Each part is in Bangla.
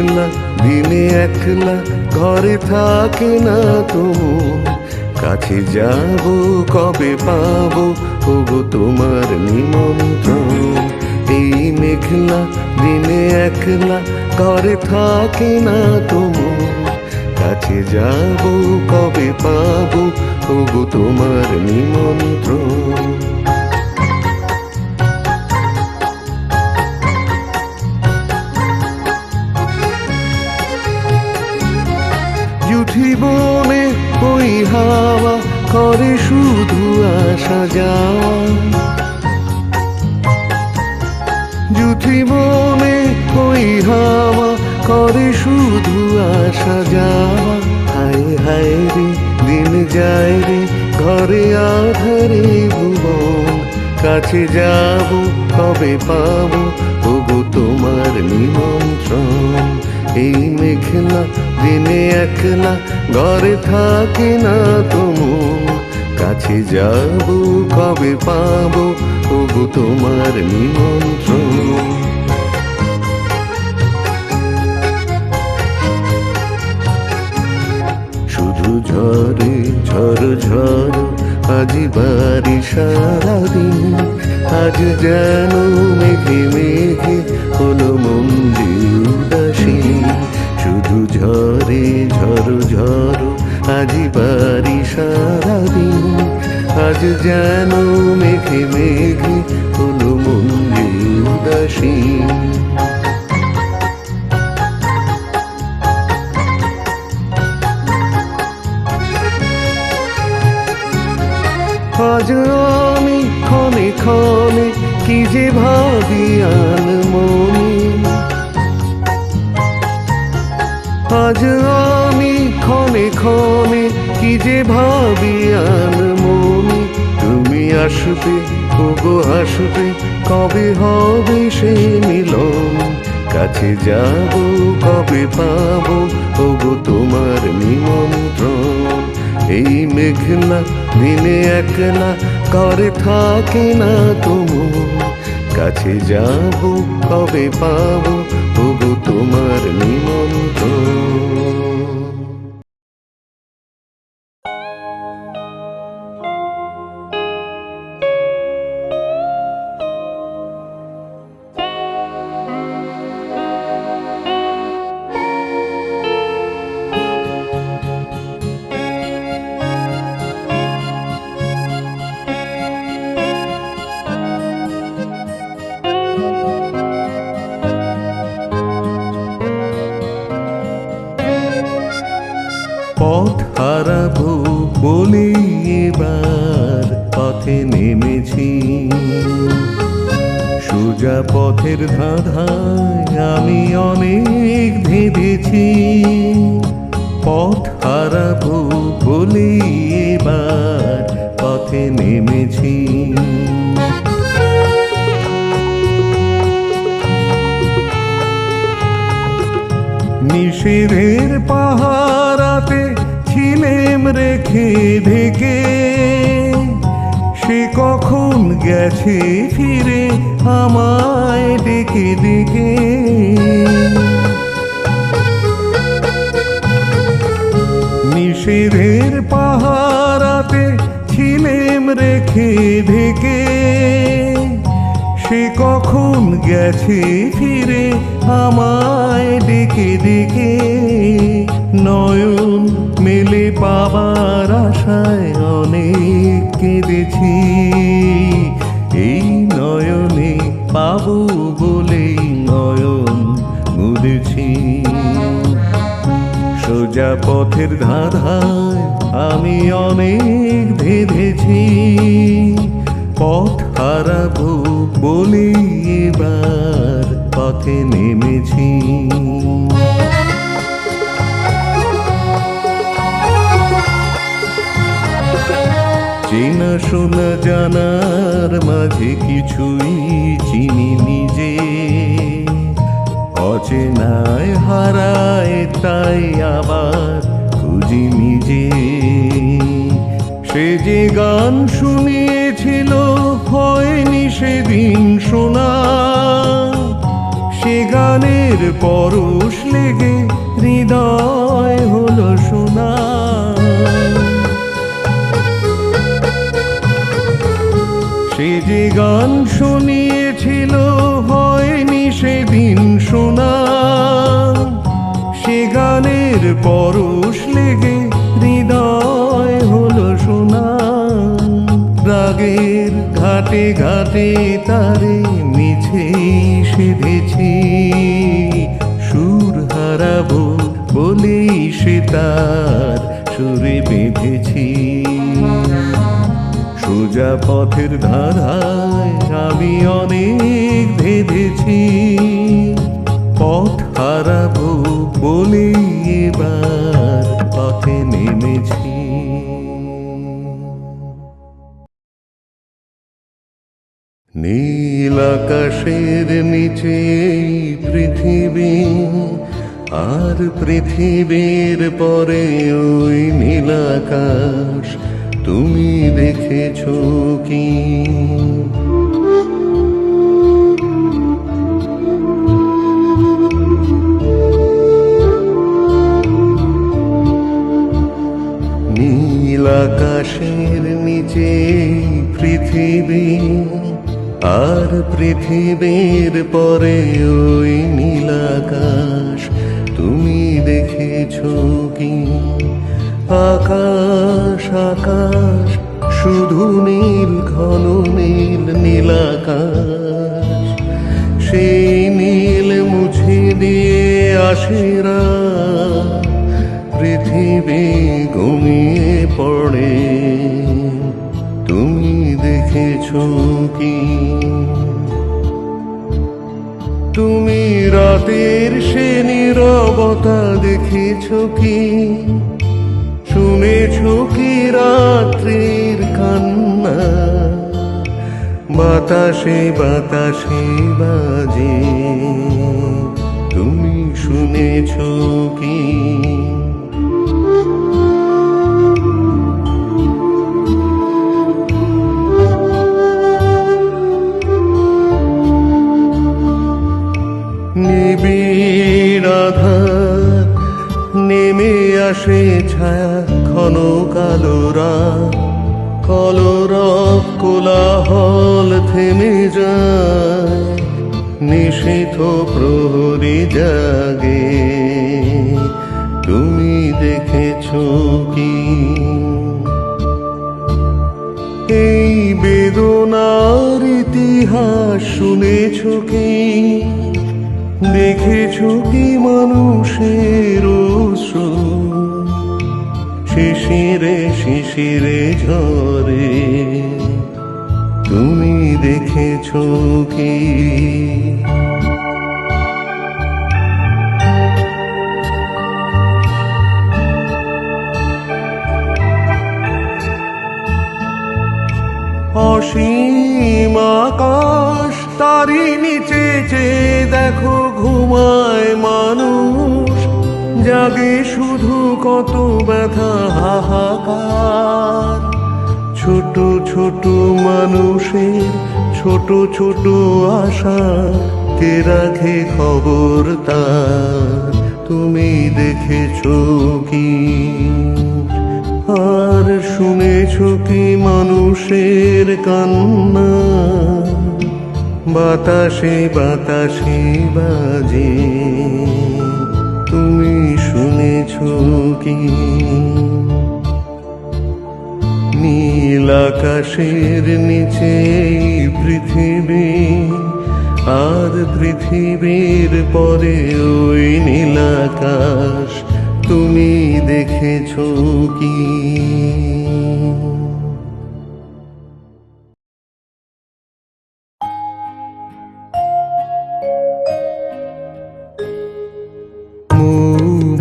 মেঘলা দিনে একলা ঘরে থাকে না তবু কাছে যাব কবে পাবো ওগো তোমার নিমন্ত্রণ। এই মেঘলা দিনে একলা ঘরে থাকে না তবু কাছে যাব কবে পাবো ওগো তোমার নিমন্ত্রণ। জুঠি বনে ওই হাওয়া করে শুধু আসা যাওয়া, জুঠি বনে ওই হাওয়া করে শুধু আসা যাওয়া। হায় হায় রে দিন যায় রে ঘরে আধারে ভুবন, কাছে যাব কবে পাবো ওগো তোমার নিমন্ত্রণ। এই মেঘলা দিনে একলা ঘরে থাকে না তবু কাছে যাব কবে পাবো ওগো তোমার নিমন্ত্রণ। শুধু ঝরে ঝড় ঝড় আজ বাড়ি সারাদিন, আজ যেন মেঘে মেঘে হলো মন যে উদাসী। শুধু ঝরে ঝড় ঝড় আজ বাড়ি সারাদিন, আজ যেন মেঘে মেঘে হলো মন যে উদাসী। আজ আমি ক্ষণে ক্ষণে কি যে ভাবি আনমনি, আজ আমি ক্ষণে ক্ষণে কি যে ভাবি আনমনি। তুমি আসবে ওগো আসবে কবে হবে সে মিলন, কাছে যাব কবে পাবো ওগো তোমার নিমন্ত্রণ। এই মেঘলা দিনে একলা ঘরে থাকে না তবু কাছে যাব কবে পাবো ওগো তোমার নিমন্ত্রণ। পথ হারাবো বলে এবার পথে নেমেছি, সোজা পথের ধাঁধায় আমি অনেক ভেবেছি। পথ হারাবো বলে এবার পথে নেমেছি। নিষেধের পাহারাতে ছিলেম রেখে ঢেকে, সে কখন গেছে ফিরে আমায় ডেকে ডেকে। নিষেধের পাহারাতে ছিলেম রেখে ঢেকে, সে কখন গেছে ফিরে আমায় ডেকে ডেকে। নয়ন মেলে পাবার আশায় অনেক কেঁদেছি, এই নয়নে পাবো বলেই নয়ন মুদেছি। সোজা পথের ধাঁধায় আমি অনেক ধেঁধেছি, পথ হারাবো বলে এবার পথে নেমেছি। চেনা শোনা জানার মাঝে কিছুই চিনি নিজে, অচেনায় হারায় তাই আবার খুঁজি নিজে। সে যে গান শুনিয়েছিল হয়নি সেদিন শোনা, সে গানের পরশ লেগে হৃদয় হলো সোনা। সে যে গান শুনিয়েছিল হয়নি সেদিন শোনা, সে গানের পরশ লেগে হৃদয় হলো সোনা। রাগের ঘাটে ঘাটে তারে মিছেই সেধেছি, সুর হারাবো বলেই সে তার সুরে বেঁধেছি। সোজা পথের ধারায় আমি অনেক ভেবেছি, পথ হারাবো বলেই এবার পথে নেমেছি। নীল আকাশের নিচে পৃথিবী, আর পৃথিবীর পরে ওই নীল আকাশ, তুমি দেখেছো কি? নীল আকাশের নিচে পৃথিবী, আর পৃথিবীর পরে ওই নীল আকাশ, তুমি দেখেছো কি? আকাশ আকাশ শুধু নীল, ঘন নীল নীল আকাশ, সেই নীল মুছে দিয়ে আসে রাত, পৃথিবী ঘুমিয়ে পড়ে, তুমি দেখেছো কি? তুমি রাতের সে নীরবতা দেখেছো কি? শুনেছো কি রাত্রির কান্না, বাতাসে বাতাসে বাজে, তুমি শুনেছো কি? নিবিড় আধার নেমে আসে ছায়া, ঘন কালো রাত, কলরব কোলাহল থেমে যায়, নিশীথ প্রহরী জাগে, তুমি দেখেছো কি? এই বেদনার ইতিহাস শুনেছো কি? দেখেছো কি মানুষের অশ্রু শিশিরে শিশিরে ঝরে, তুমি দেখেছো কি? অসীম আকাশ তারি নিচে চেয়ে দেখো ঘুমায় মানুষ, জাগে শুধু কত ব্যথা হাহাকার। ছোট ছোট মানুষের ছোট ছোট আশা, কে রাখে খবর তার, তুমি দেখেছো কি? আর শুনেছো কি মানুষের কান্না, বাতাসে বাতাসে বাজে, তুমি শুনেছো কি? নীল আকাশের নিচে পৃথিবী, আর পৃথিবীর পরে ওই নীল আকাশ, তুমি দেখেছো কি?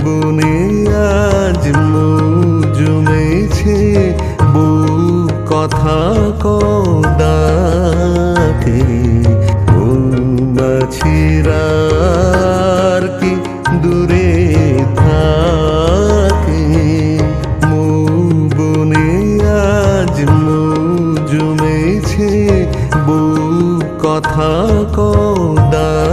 বনে আজ জমেছে বউ কথা কদাকে, মৌমাছিরা আর কি দূরে থাকে, বনে আজ জমেছে বউ কথা কদাকে,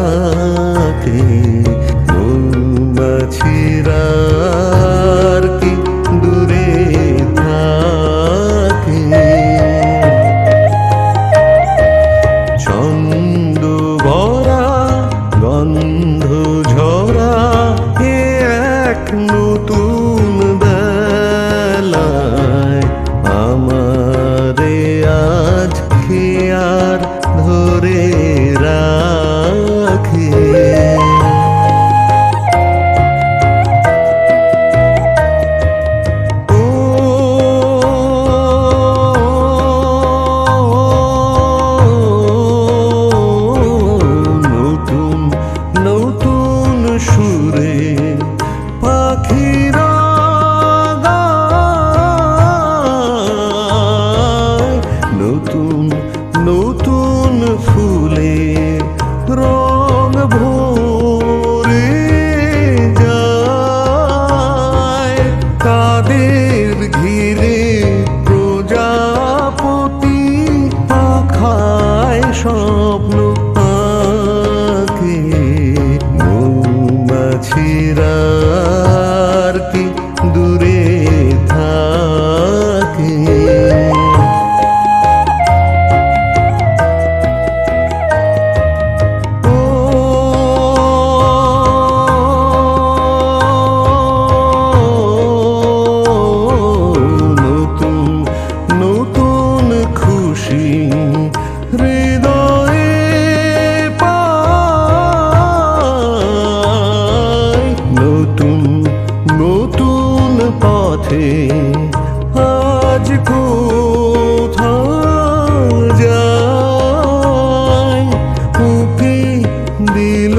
পথে আজ কোথাও যায় উকি দিল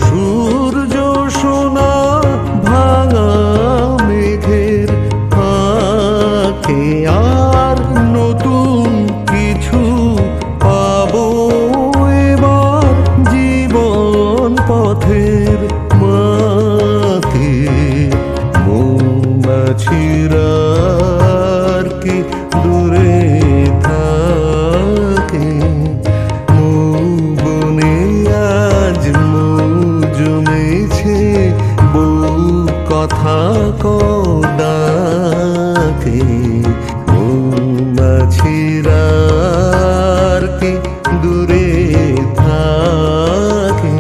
সূর্য সোনা ভাঙা মেঘের ফাঁকে আর নতুন কিছু পাবো এবার জীবন পথের মাকে মৌমাছিরা আর কি দূরে থাকে বনে আজ জমেছে বউ কথা কদাকে মৌমাছিরা আর কি দূরে থাকে।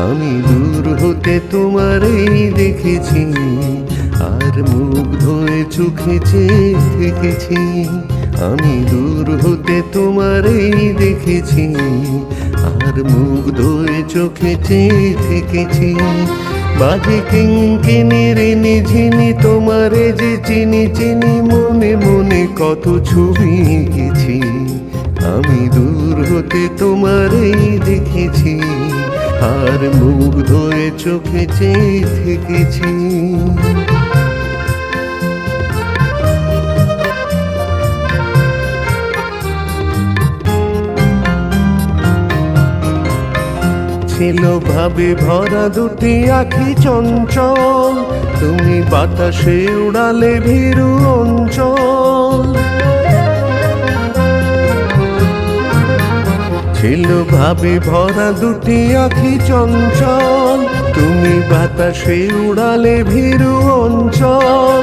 আমি দূর হতে তোমারই দেখেছি আর মুগ্ধ হয়ে চোখে চেয়ে থেকেছি। আমি দূর হতে তোমারই দেখেছি আর মুগ্ধ হয়ে চোখে চেয়ে থেকেছি। বাজে কিঙ্কিনির নিঝিনি তোমারে যে চিনি চিনি মনে মনে কত ছবি এঁকেছি। আমি দূর হতে তোমারই দেখেছি আর মুগ্ধ হয়ে চোখে চেয়ে থেকেছি। ছিল ভাবে ভরা দুটি আঁখি চঞ্চল, তুমি বাতাসে উড়ালে ভীরু অঞ্চল। ছিল ভাবে ভরা দুটি আঁখি চঞ্চল, তুমি বাতাসে উড়ালে ভীরু অঞ্চল।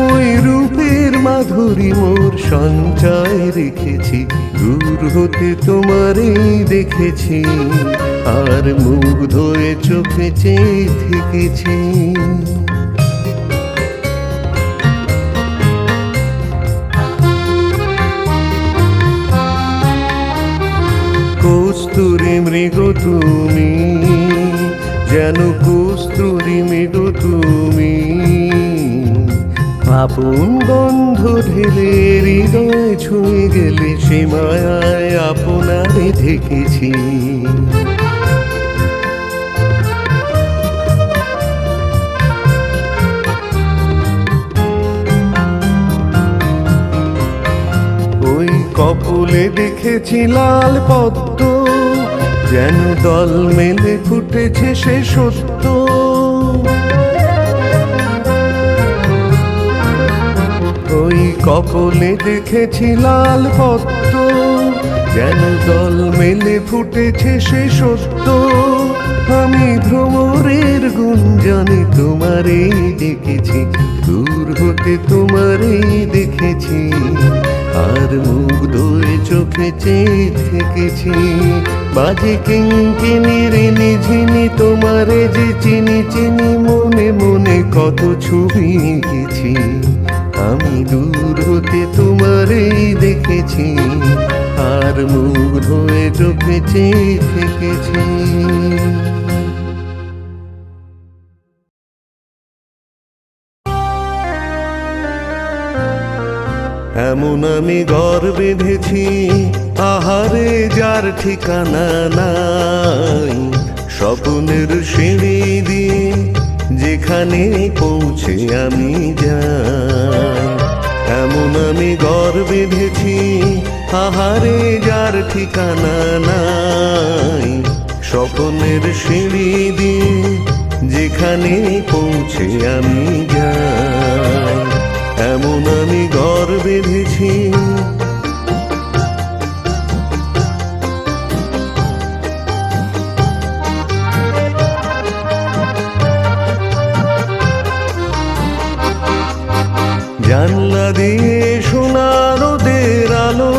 ওই রূপের মাধুরী মোর সঞ্চয় রেখেছি, দূর হতে তোমারই দেখেছি আর মুগ্ধ হয়ে চোখে চেয়ে থেকেছি। কস্তুরী মৃগ তুমি, যেন কস্তুরী মৃগ তুমি, আপন গন্ধ ঢেলে হৃদয় ছুঁয়ে গেলে সে মায়ায় আপনারে ঢেকেছি। ওই কপলে দেখেছি লাল পদ্ম, যেন দল মেলে ফুটেছে সে সত্য। ওই কপলে দেখেছি লাল পদ্ম, যেন দল মেলে ফুটেছে সে সত্য। আমি ভ্রমরের গুঞ্জনে তোমারেই দেখেছি, দূর হতে তোমারেই দেখেছি আর মুগ্ধ হয়ে চোখে চেয়ে থেকেছি। বাজে কিঙ্কিনির নিঝিনি তোমারে যে চিনি চিনি মনে মনে কত ছবি এঁকেছি। আমি দূর হতে তোমারেই দেখেছি আর মুগ্ধ হয়ে চোখে চেয়ে থেকেছি। এমন আমি ঘর বেঁধেছি আহারে যার ঠিকানা নাই, স্বপ্নের সিঁড়ি দিয়ে যেখানে পৌঁছে আমি যাই। এমন আমি ঘর বেঁধেছি আহারে যার ঠিকানা নাই, স্বপ্নের সিঁড়ি দিয়ে যেখানে পৌঁছে আমি যাই। এমন আমি ঘর বেঁধেছি। জানলা দিয়ে সোনা রোদের আলো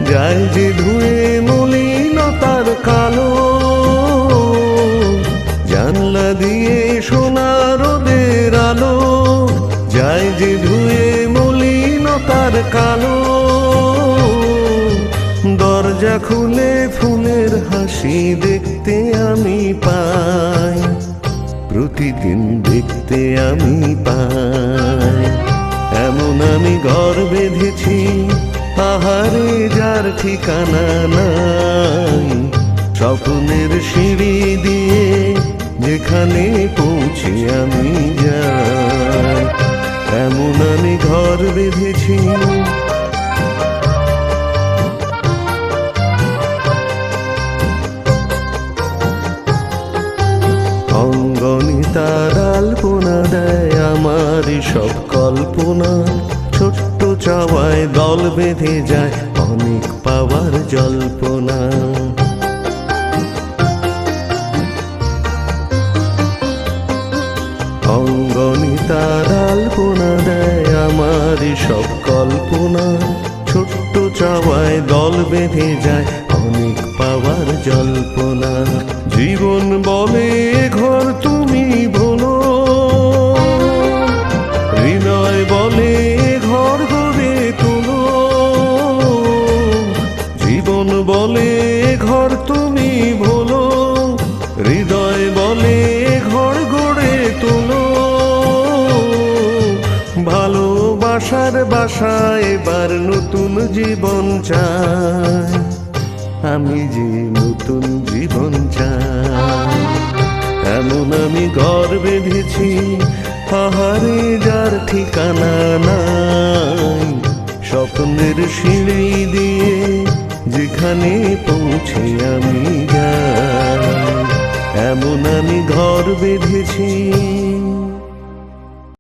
যায় যে ধুয়ে মলিনতার কালো। আর কালো, দরজা খুলে ফুলের হাসি দেখতে আমি পাই, প্রতিদিন দেখতে আমি পাই। এমন আমি ঘর বেঁধেছি, আহারে যার ঠিকানা নাই, স্বপ্নের সিঁড়ি দিয়ে যেখানে পৌঁছে আমি যাই। এমন আমি ঘর বেঁধেছি। অঙ্গনে তার আলপনা দেয় আমার সব কল্পনা, ছোট্ট চাওয়ায় দল বেঁধে যায় অনেক পাওয়ার জল্পনা। অঙ্গনে তার আলপনা দেয় আমার সব কল্পনা, ছোট্ট চাওয়ায় দল বেঁধে যায় অনেক পাওয়ার জল্পনা। জীবন বলে ঘর তুমি বলো, হৃদয় বলে ঘর গড়ে তোলো। জীবন বলে ঘর তুমি বলো, হৃদয় বলে ঘর গড়ে তোলো। ভালোবাসার বাসায় এবার নতুন জীবন চাই, আমি যে নতুন জীবন চাই। এমন আমি ঘর বেঁধেছি, আহারে যার ঠিকানা নাই, স্বপ্নের সিঁড়ি দিয়ে যেখানে পৌঁছে আমি যাই। এমন আমি ঘর বেঁধেছি।